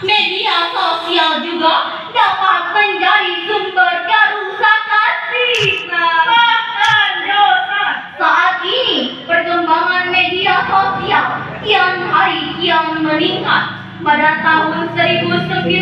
media sosial juga dapat menjadi sumber kerusakan fitnah. Bahkan dosa. Saat ini, perkembangan media sosial kian hari kian meningkat. Pada tahun 1997,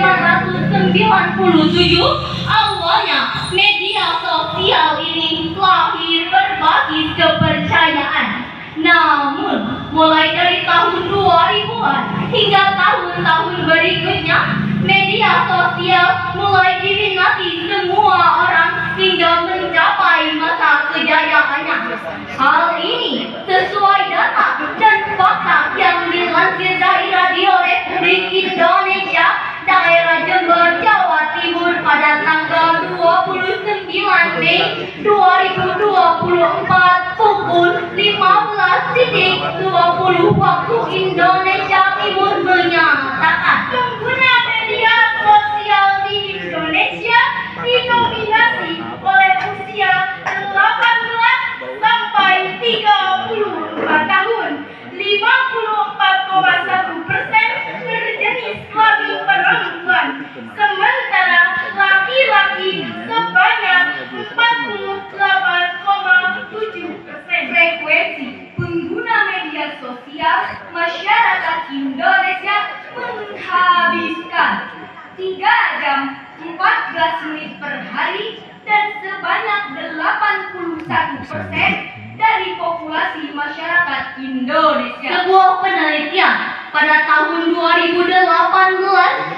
awalnya media sosial ini lahir berbasis kepercayaan. Namun, mulai dari tahun 2000-an hingga tahun-tahun berikutnya, media sosial mulai diminati semua orang hingga mencapai masa kejayaannya. Hal ini sesuai data dan fakta yang dilansir dari Radio Republik Indonesia daerah Jember, Jawa Timur pada tanggal 29 Mei 2024 pukul 15.20 waktu Indonesia Timur menyatakan Pengguna media sosial di Indonesia didominasi oleh usia 18 sampai 34 tahun. 54,1% berjenis kelamin perempuan, sementara laki-laki sebanyak 48,7%. frekuensi pengguna media sosial masyarakat Indonesia menghabiskan 3 jam 14 menit per hari dan sebanyak 81% dari populasi masyarakat Indonesia. Sebuah penelitian pada tahun 2018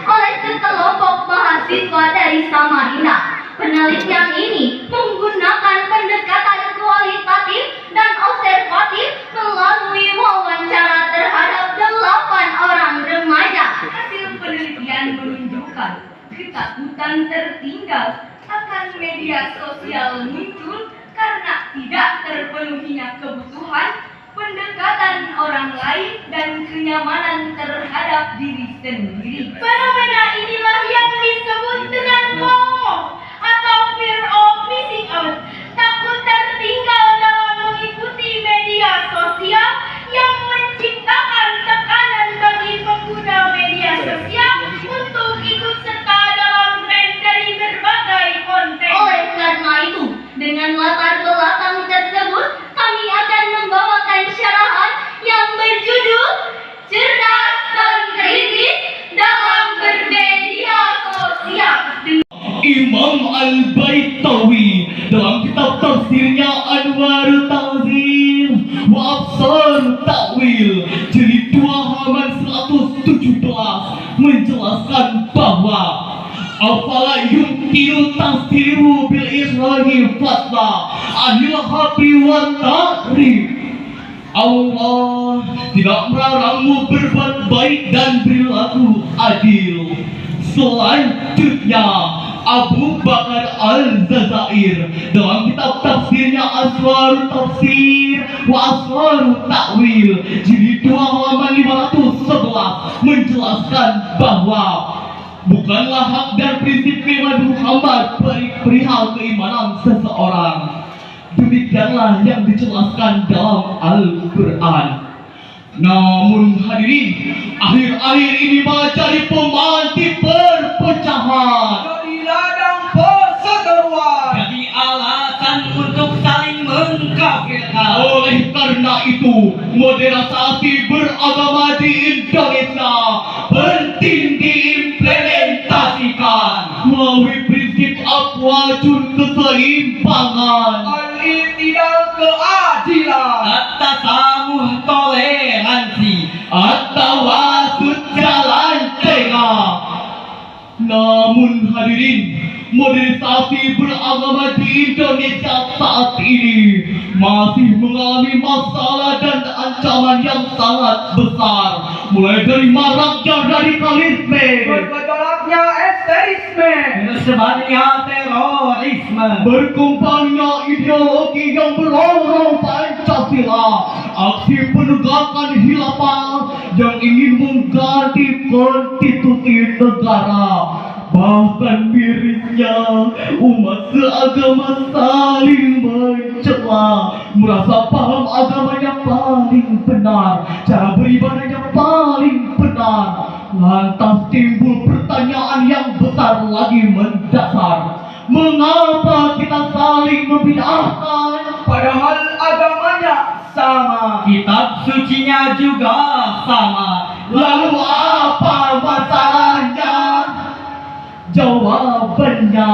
oleh sekelompok mahasiswa dari Samarinda. Penelitian ini menggunakan pendekatan kualitatif dan observatif melalui wawancara terhadap 8 orang remaja. Hasil penelitian menunjukkan ketakutan tertinggal akan media sosial muncul karena tidak terpenuhinya kebutuhan, pendekatan orang lain, dan kenyamanan terhadap diri sendiri. Fenomena inilah yang disebut dengan FOMO atau fear of missing out, takut tertinggal dalam mengikuti media sosial yang menciptakan tekanan bagi pengguna media sosial untuk ikut serta dalam tren dari berbagai konten. Oleh karena itu, dengan latar belakang tersebut, kami akan membawakan syarahan yang berjudul Cerdas dan Kritis dalam Bermedia Sosial. Imam Al-Baitawi dalam kitab tafsirnya Anwarul Tanzil wa Absar Ta'wil jilid 2 halaman 117 menjelaskan bahwa afala yumkinu tasdiru bil ikhrahi fatwa anil habi wa ta'rif. Allah tidak melarangmu berbuat baik dan perilaku adil. Selanjutnya, Abu Bakar Al-Jazair dalam kitab tafsirnya Asrar Tafsir wa Asrar Ta'wil jilid 2 halaman 511 menjelaskan bahwa bukanlah hak dan prinsip keimanan Muhammad perihal keimanan seseorang. Demikianlah yang dijelaskan dalam Al-Quran. Namun hadirin, akhir-akhir ini malah jadi pemantik perpecahan, Jadi ladang perseteruan, jadi alasan untuk saling mengkafirkan. Oleh karena itu, modernisasi beragama di Indonesia penting diimplementasikan melalui prinsip aqwajun keseimbangan, al-i'tidal keadilan, at-tasamuh toleransi, at-tawasud jalan tengah. Namun hadirin, modernisasi beragama di Indonesia saat ini masih mengalami masalah dan ancaman yang sangat besar, mulai dari maraknya radikalisme, bergejolaknya esterisme, tersebarnya terorisme, berkembangnya ideologi yang berlorong Pancasila, aksi penegakan khilafah yang ingin mengganti konstitusi negara. Bahkan mirisnya umat seagama saling mencela, merasa paham agamanya paling benar, cara beribadahnya paling benar. Lantas timbul pertanyaan yang besar lagi mendasar. Mengapa kita saling membid'ahkan? Padahal agamanya sama. Kitab sucinya juga sama. Lalu apa masalahnya? Jawabannya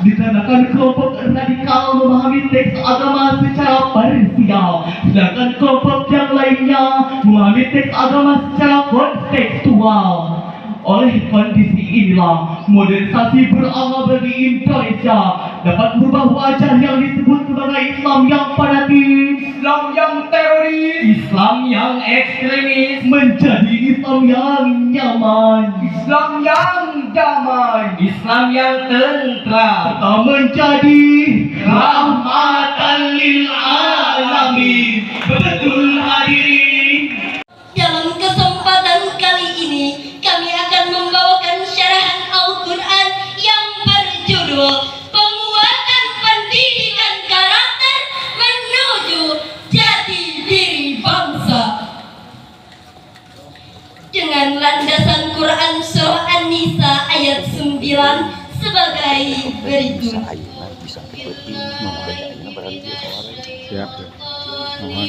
dikarenakan kelompok radikal memahami teks agama secara parsial, sedangkan kelompok yang lainnya memahami teks agama secara kontekstual. Oleh kondisi inilah, modernisasi beragama di Indonesia dapat merubah wajah yang disebut sebagai Islam yang fanatik, Islam yang teroris, Islam yang ekstremis menjadi Islam yang nyaman, Islam yang damai, Islam yang tentram, serta menjadi rahmatan lil alamin. Betul hadirin. Dalam kesempatan kali ini, kami akan membawakan syarahan Al-Quran yang berjudul Penguatan Pendidikan Karakter Menuju Jati Diri Bangsa. Dengan landasan Quran Surah An-Nisa ayat 9 sebagai berikut. Siap ya. Mohon.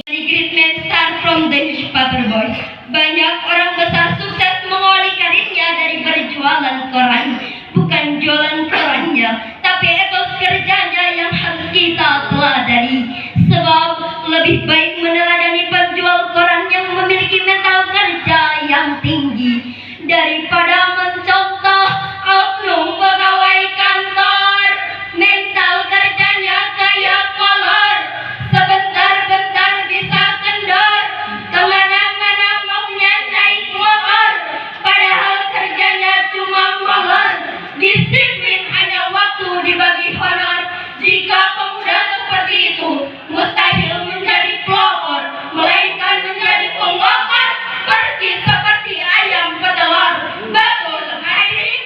Great men start from the newspaper boy. Banyak orang besar sukses mengawali karirnya dari berjualan koran. Bukan jualan korannya, tapi etos kerjanya yang harus kita teladani. Sebab lebih baik meneladani penjual koran yang memiliki mental kerja yang tinggi daripada mencontoh oknum pegawai kantor. Mental kerjanya kayak kolor, sebentar-bentar bisa kendor, kemana-mana maunya naik motor, padahal kerjanya cuma molor. Disiplin hanya waktu dibagi honor. Jika pemuda seperti itu mustahil menjadi pelopor, melainkan menjadi penggokar, pergi seperti ayam petelur. Betul, hadirin.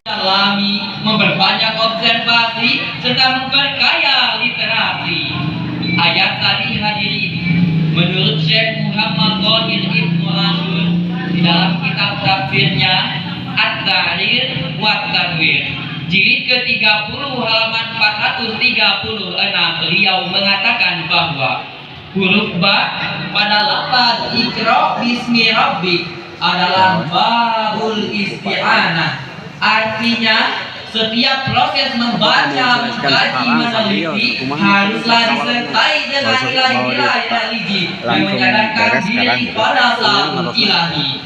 Dalami, memperbanyak observasi serta memperkaya literasi. Ayat tadi hadirin, menurut Syekh Muhammad Qadir Ibnu Ashur di dalam kitab tafsirnya At-Tahrir wa Tanwir, jilid ke-30 halaman 436, beliau mengatakan bahwa huruf ba pada lafaz Iqra bismi rabbik adalah babul isti'anah. Artinya setiap proses membaca, mengkaji, meneliti haruslah disertai dengan nilai-nilai religi yang menyadarkan diri pada satu ilahi.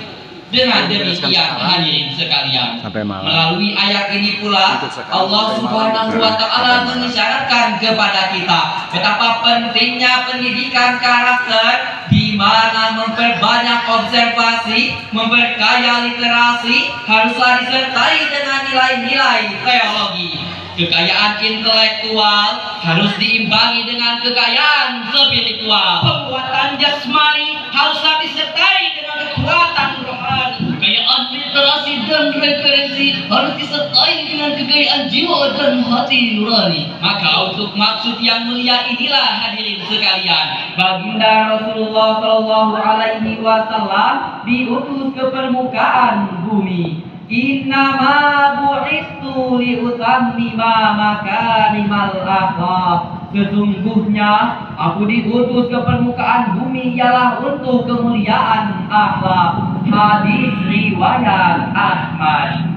Dengan demikian hadirin sekalian, melalui ayat ini pula Allah Subhanahu wa Ta'ala mengisyaratkan kepada kita betapa pentingnya pendidikan karakter, di mana memperbanyak observasi, memperkaya literasi haruslah disertai dengan nilai-nilai teologi. Kekayaan intelektual harus diimbangi dengan kekayaan spiritual. Penguatan jasmani haruslah disertai dengan kekuatan rohani. Kekayaan literasi dan referensi harus disertai dengan kekayaan jiwa dan hati nurani. Maka untuk maksud yang mulia inilah hadirin sekalian, baginda Rasulullah Shallallahu Alaihi Wasallam diutus ke permukaan bumi. Innama bu'istu liutammima makarimal akhlaq. Sesungguhnya aku diutus ke permukaan bumi ialah untuk kemuliaan akhlak. Hadis riwayat Ahmad.